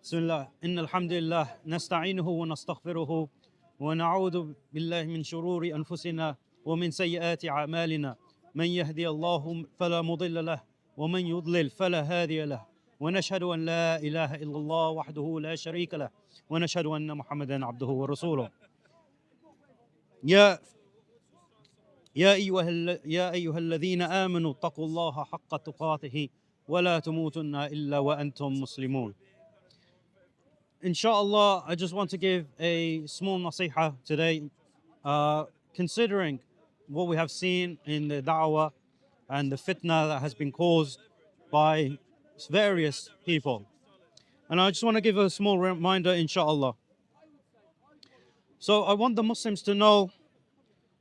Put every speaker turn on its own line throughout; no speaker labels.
بسم الله إن الحمد لله نستعينه ونستغفره ونعوذ بالله من شرور أنفسنا ومن سيئات أعمالنا من يهدي الله فلا مضل له ومن يضلل فلا هادي له ونشهد أن لا إله إلا الله وحده لا شريك له ونشهد أن محمدا عبده ورسوله يا أيها الذين آمنوا اتقوا الله حق تقاته ولا تموتن إلا وأنتم مسلمون. Inshallah, I just want to give a small nasiha today, considering what we have seen in the Dawah and the fitna that has been caused by various people. And I just want to give a small reminder, inshallah. So I want the Muslims to know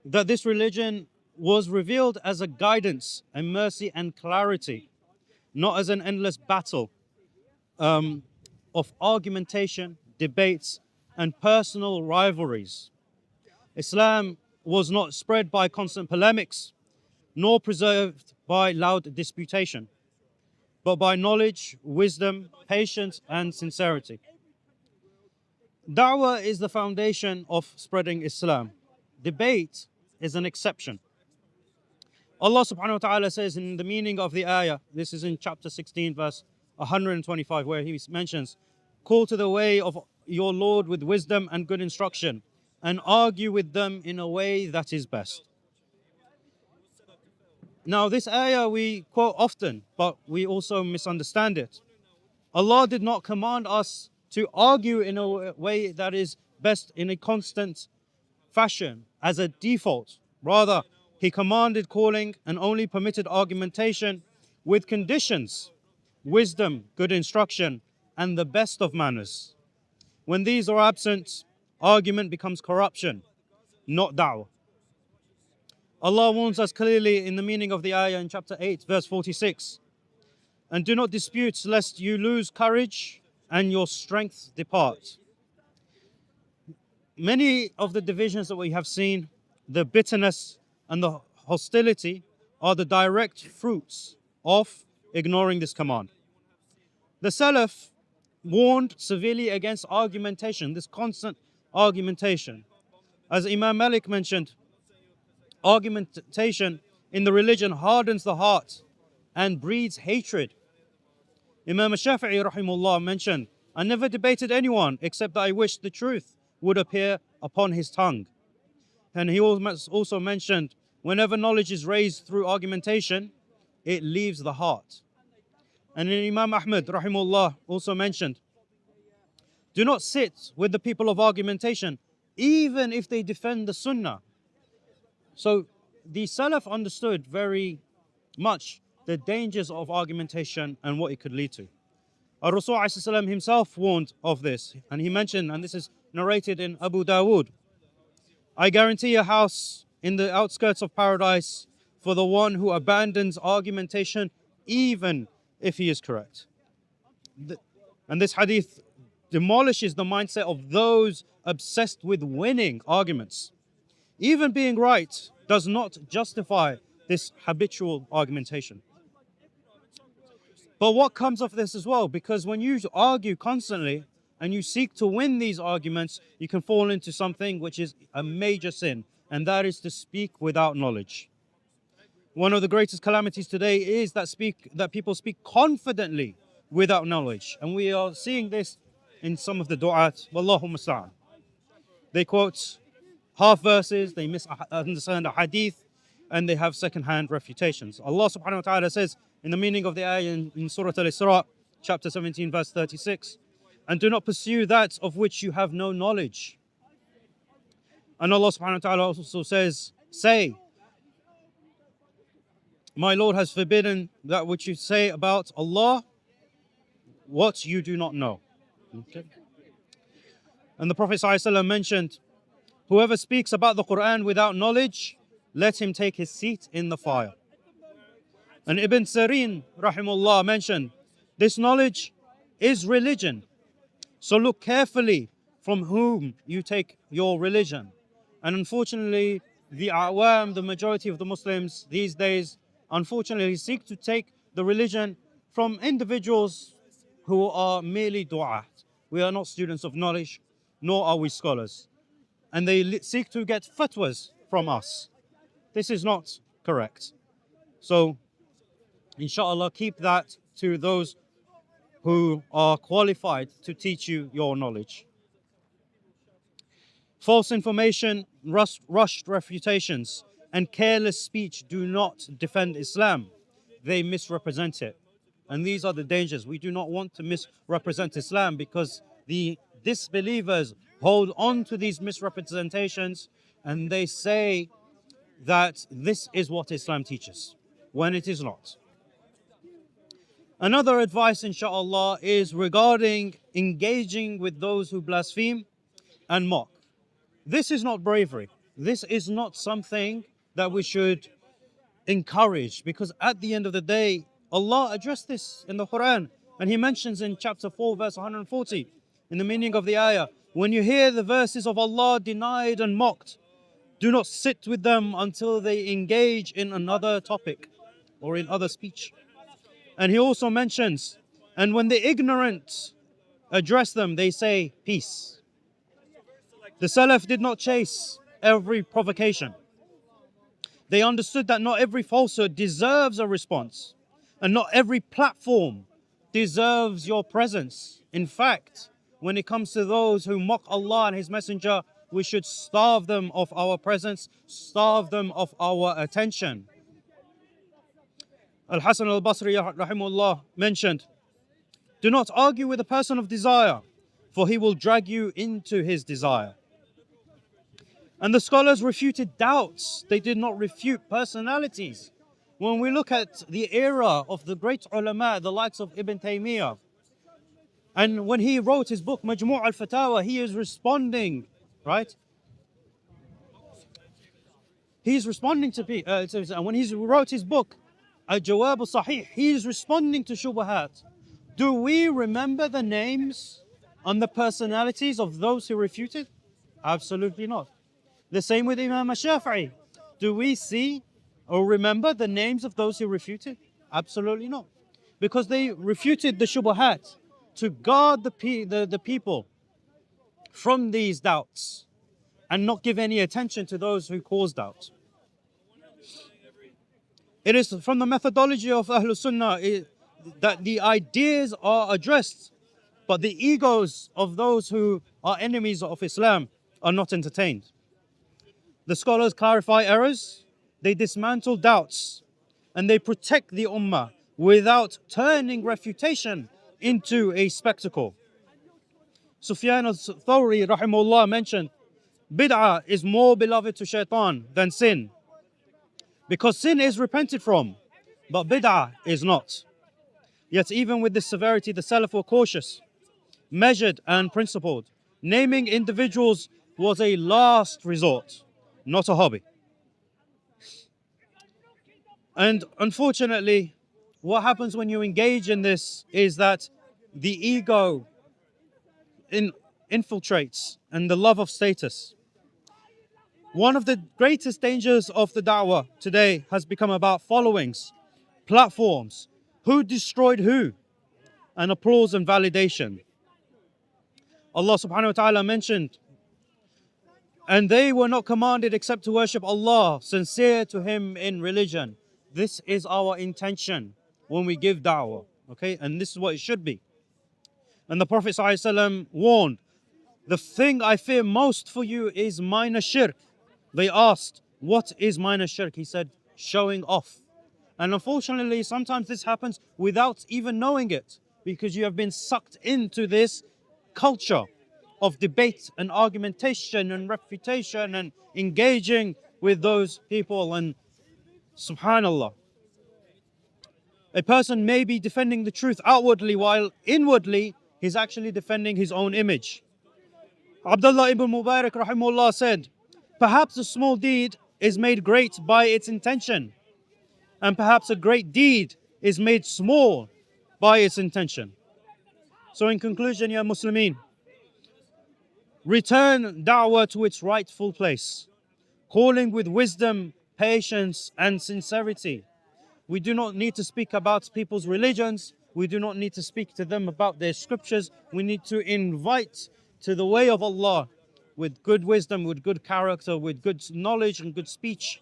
that this religion was revealed as a guidance and mercy and clarity, not as an endless battle of argumentation, debates, and personal rivalries. Islam was not spread by constant polemics, nor preserved by loud disputation, but by knowledge, wisdom, patience, and sincerity. Dawah is the foundation of spreading Islam. Debate is an exception. Allah subhanahu wa ta'ala says in the meaning of the ayah, this is in chapter 16, verse 125, where he mentions, call to the way of your Lord with wisdom and good instruction, and argue with them in a way that is best. Now, this ayah we quote often, but we also misunderstand it. Allah did not command us to argue in a way that is best in a constant fashion as a default. Rather, He commanded calling and only permitted argumentation with conditions: wisdom, good instruction, and the best of manners. When these are absent, argument becomes corruption, not da'wah. Allah warns us clearly in the meaning of the ayah in chapter 8, verse 46. And do not dispute lest you lose courage and your strength depart. Many of the divisions that we have seen, the bitterness and the hostility, are the direct fruits of ignoring this command. The Salaf warned severely against argumentation, this constant argumentation. As Imam Malik mentioned, argumentation in the religion hardens the heart and breeds hatred. Imam Shafi'i rahimahullah mentioned, I never debated anyone except that I wished the truth would appear upon his tongue. And he also mentioned, whenever knowledge is raised through argumentation, it leaves the heart. And Imam Ahmad rahimahullah also mentioned, do not sit with the people of argumentation, even if they defend the sunnah. So the Salaf understood very much the dangers of argumentation and what it could lead to. Rasul himself warned of this, and he mentioned, and this is narrated in Abu Dawood, I guarantee a house in the outskirts of paradise for the one who abandons argumentation even if he is correct. And this hadith demolishes the mindset of those obsessed with winning arguments. Even being right does not justify this habitual argumentation. But what comes of this as well? Because when you argue constantly and you seek to win these arguments, you can fall into something which is a major sin, and that is to speak without knowledge. One of the greatest calamities today is that people speak confidently without knowledge. And we are seeing this in some of the du'at. Wallahu musta'an. They quote half verses, they misunderstand a hadith, and they have second-hand refutations. Allah subhanahu wa ta'ala says in the meaning of the ayah in Surah Al-Isra, chapter 17, verse 36, and do not pursue that of which you have no knowledge. And Allah subhanahu wa ta'ala also says, say, my Lord has forbidden that which you say about Allah, what you do not know. Okay. And the Prophet ﷺ mentioned, whoever speaks about the Quran without knowledge, let him take his seat in the fire. And Ibn Sirin rahimahullah mentioned, this knowledge is religion. So look carefully from whom you take your religion. And unfortunately, the awam, the majority of the Muslims these days, unfortunately seek to take the religion from individuals who are merely du'at, we are not students of knowledge, nor are we scholars. And they seek to get fatwas from us. This is not correct. So, inshallah, keep that to those who are qualified to teach you your knowledge. False information, rushed refutations, and careless speech do not defend Islam. They misrepresent it. And these are the dangers. We do not want to misrepresent Islam because the disbelievers hold on to these misrepresentations and they say that this is what Islam teaches, when it is not. Another advice, inshallah, is regarding engaging with those who blaspheme and mock. This is not bravery. This is not something that we should encourage, because at the end of the day, Allah addressed this in the Quran, and He mentions in chapter 4, verse 140, in the meaning of the ayah, when you hear the verses of Allah denied and mocked, do not sit with them until they engage in another topic or in other speech. And He also mentions, and when the ignorant address them, they say peace. The Salaf did not chase every provocation. They understood that not every falsehood deserves a response, and not every platform deserves your presence. In fact, when it comes to those who mock Allah and His Messenger, we should starve them of our presence, starve them of our attention. Al-Hasan al-Basri rahimahullah mentioned, do not argue with a person of desire, for he will drag you into his desire. And the scholars refuted doubts. They did not refute personalities. When we look at the era of the great ulama, the likes of Ibn Taymiyyah, and when he wrote his book Majmu' al-Fatawa, he is responding, right? He's responding to people. And when he wrote his book Al-Jawab al-Sahih, he is responding to shubahat. Do we remember the names and the personalities of those who refuted? Absolutely not. The same with Imam al-Shafi'i. Do we see or remember the names of those who refuted? Absolutely not. Because they refuted the shubahat to guard the people from these doubts and not give any attention to those who cause doubt. It is from the methodology of Ahlul Sunnah that the ideas are addressed, but the egos of those who are enemies of Islam are not entertained. The scholars clarify errors, they dismantle doubts, and they protect the ummah without turning refutation into a spectacle. Sufyan al-Thawri rahimahullah mentioned, bid'ah is more beloved to shaitan than sin, because sin is repented from, but bid'ah is not. Yet even with this severity, the Salaf were cautious, measured and principled. Naming individuals was a last resort, not a hobby. And unfortunately, what happens when you engage in this is that the ego infiltrates and the love of status. One of the greatest dangers of the da'wah today has become about followings, platforms, who destroyed who, and applause and validation. Allah subhanahu wa ta'ala mentioned, and they were not commanded except to worship Allah, sincere to Him in religion. This is our intention when we give da'wah, okay? And this is what it should be. And the Prophet ﷺ warned, the thing I fear most for you is minor shirk. They asked, what is minor shirk? He said, showing off. And unfortunately, sometimes this happens without even knowing it, because you have been sucked into this culture of debate and argumentation and refutation and engaging with those people. And subhanallah, a person may be defending the truth outwardly while inwardly he's actually defending his own image. Abdullah ibn Mubarak rahimahullah said, perhaps a small deed is made great by its intention, and perhaps a great deed is made small by its intention. So in conclusion, ya Muslimin, return da'wah to its rightful place, calling with wisdom, patience and sincerity. We do not need to speak about people's religions, We do not need to speak to them about their scriptures. We need to invite to the way of Allah with good wisdom, with good character, with good knowledge and good speech.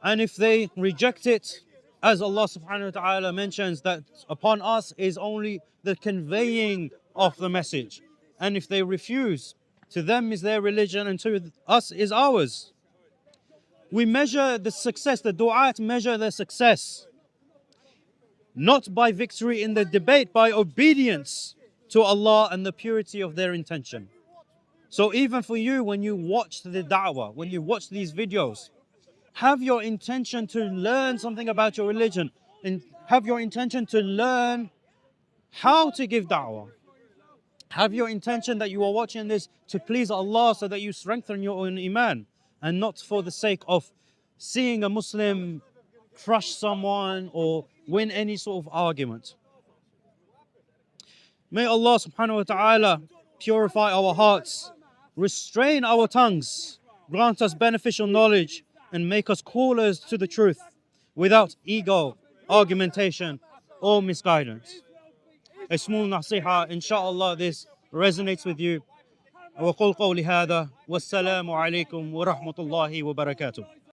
And if they reject it, as Allah subhanahu wa ta'ala mentions, that upon us is only the conveying of the message. And if they refuse, to them is their religion and to us is ours. We measure the success, the du'at measure their success, not by victory in the debate, by obedience to Allah and the purity of their intention. So even for you, when you watch the da'wah, when you watch these videos, have your intention to learn something about your religion, and have your intention to learn how to give da'wah. Have your intention that you are watching this to please Allah so that you strengthen your own iman, and not for the sake of seeing a Muslim crush someone or win any sort of argument. May Allah subhanahu wa ta'ala purify our hearts, restrain our tongues, grant us beneficial knowledge, and make us callers to the truth without ego, argumentation, or misguidance. A small nasiha, inshallah this resonates with you. وقل قولي هذا والسلام عليكم ورحمة الله وبركاته.